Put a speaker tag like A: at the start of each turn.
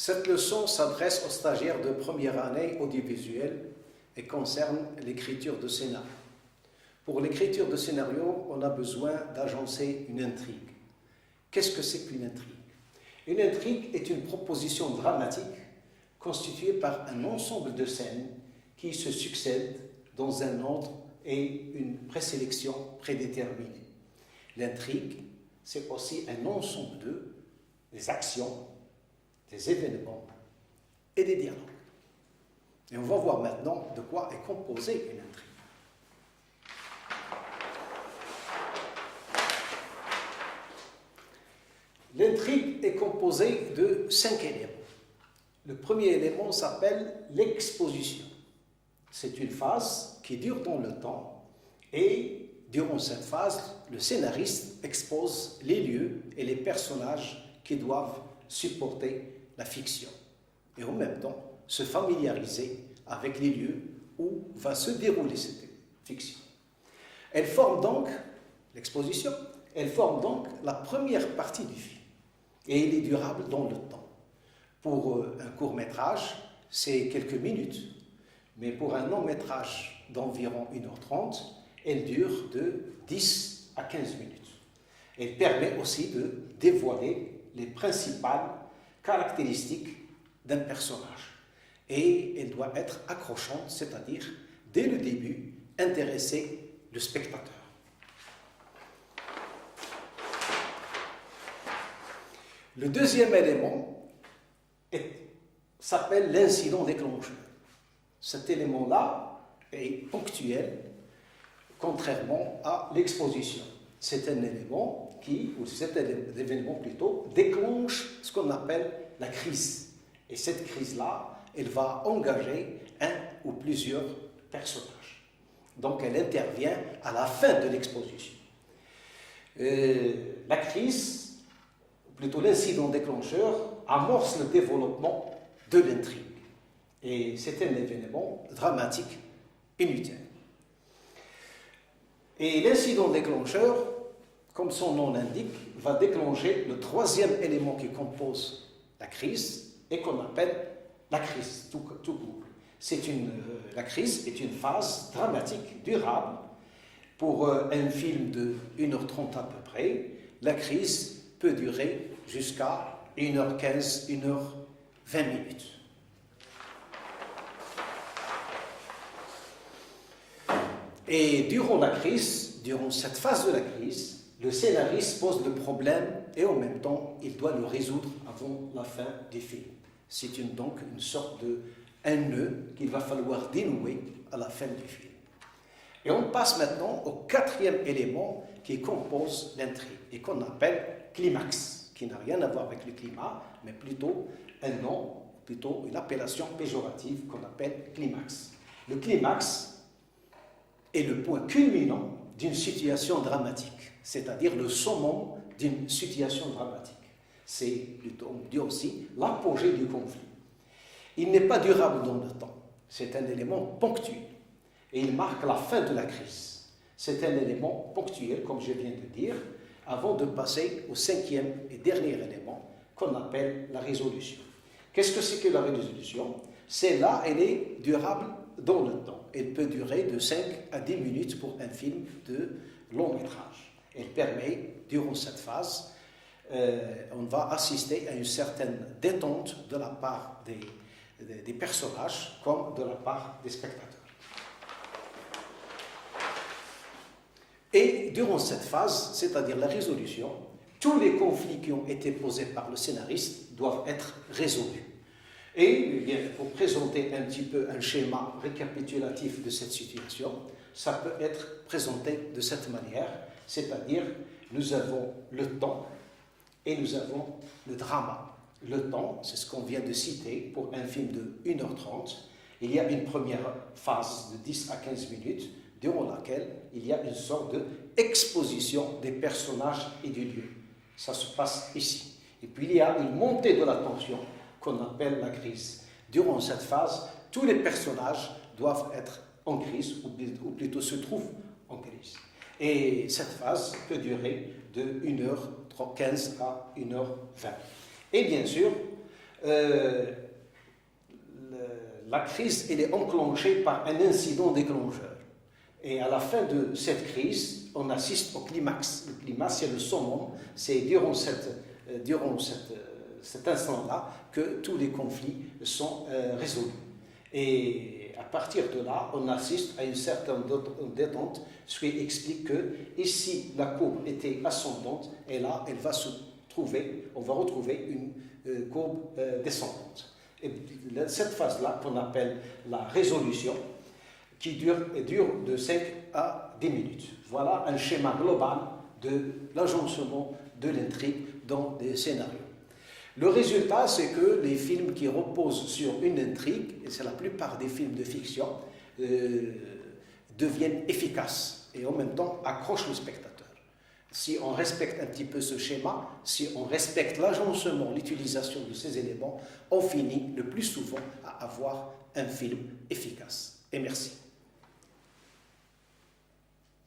A: Cette leçon s'adresse aux stagiaires de première année audiovisuelle et concerne l'écriture de scénario. Pour l'écriture de scénario, on a besoin d'agencer une intrigue. Qu'est-ce que c'est qu'une intrigue? Une intrigue est une proposition dramatique constituée par un ensemble de scènes qui se succèdent dans un ordre et une présélection prédéterminée. L'intrigue, c'est aussi un ensemble des actions, des événements et des dialogues. Et on va voir maintenant de quoi est composée une intrigue. L'intrigue est composée de 5 éléments. Le premier élément s'appelle l'exposition. C'est une phase qui dure dans le temps et durant cette phase, le scénariste expose les lieux et les personnages qui doivent supporter la fiction et en même temps se familiariser avec les lieux où va se dérouler cette fiction. Elle forme donc, l'exposition, elle forme donc la première partie du film et elle est durable dans le temps. Pour un court-métrage, c'est quelques minutes, mais pour un long-métrage d'environ 1h30, elle dure de 10 à 15 minutes. Elle permet aussi de dévoiler les principales caractéristiques d'un personnage. Et elle doit être accrochante, c'est-à-dire, dès le début, intéresser le spectateur. Le deuxième élément s'appelle l'incident déclencheur. Cet élément-là est ponctuel, contrairement à l'exposition. C'est un élément ou cet événement plutôt, déclenche ce qu'on appelle la crise. Et cette crise-là, elle va engager un ou plusieurs personnages. Donc elle intervient à la fin de l'exposition. La crise, ou plutôt l'incident déclencheur, amorce le développement de l'intrigue. Et c'est un événement dramatique inutile. Et l'incident déclencheur, comme son nom l'indique, va déclencher le troisième élément qui compose la crise et qu'on appelle la crise tout court. La crise est une phase dramatique durable. Pour un film de 1h30 à peu près, la crise peut durer jusqu'à 1h15, 1h20 minutes. Et durant cette phase de la crise, le scénariste pose le problème et en même temps, il doit le résoudre avant la fin du film. C'est donc une sorte un nœud qu'il va falloir dénouer à la fin du film. Et on passe maintenant au quatrième élément qui compose l'intrigue et qu'on appelle climax, qui n'a rien à voir avec le climat, mais plutôt une appellation péjorative qu'on appelle climax. Le climax est le point culminant d'une situation dramatique, c'est-à-dire le summum d'une situation dramatique. C'est plutôt, on dit aussi, l'apogée du conflit. Il n'est pas durable dans le temps, c'est un élément ponctuel et il marque la fin de la crise. C'est un élément ponctuel, comme je viens de dire, avant de passer au cinquième et dernier élément qu'on appelle la résolution. Qu'est-ce que c'est que la résolution? Elle est durable dans le temps. Elle peut durer de 5 à 10 minutes pour un film de long métrage. Elle permet, durant cette phase, on va assister à une certaine détente de la part des personnages comme de la part des spectateurs. Et durant cette phase, c'est-à-dire la résolution, tous les conflits qui ont été posés par le scénariste doivent être résolus. Et bien, pour présenter un petit peu un schéma récapitulatif de cette situation, ça peut être présenté de cette manière, c'est-à-dire nous avons le temps et nous avons le drama. Le temps, c'est ce qu'on vient de citer pour un film de 1h30. Il y a une première phase de 10 à 15 minutes durant laquelle il y a une sorte d'exposition des personnages et du lieu. Ça se passe ici. Et puis il y a une montée de la tension qu'on appelle la crise. Durant cette phase, tous les personnages doivent être en crise, ou plutôt se trouvent en crise. Et cette phase peut durer de 1h15 à 1h20. Et bien sûr, la crise elle est enclenchée par un incident déclencheur. Et à la fin de cette crise, on assiste au climax. Le climax, c'est le summum. C'est durant cet instant-là que tous les conflits sont résolus. Et à partir de là, on assiste à une certaine détente, ce qui explique que ici, la courbe était ascendante, et là, on va retrouver une courbe descendante. Et cette phase-là, qu'on appelle la résolution, qui dure de 5 à 10 minutes. Voilà un schéma global de l'agencement de l'intrigue dans des scénarios. Le résultat, c'est que les films qui reposent sur une intrigue, et c'est la plupart des films de fiction, deviennent efficaces et en même temps accrochent le spectateur. Si on respecte un petit peu ce schéma, si on respecte l'agencement, l'utilisation de ces éléments, on finit le plus souvent à avoir un film efficace. Et merci.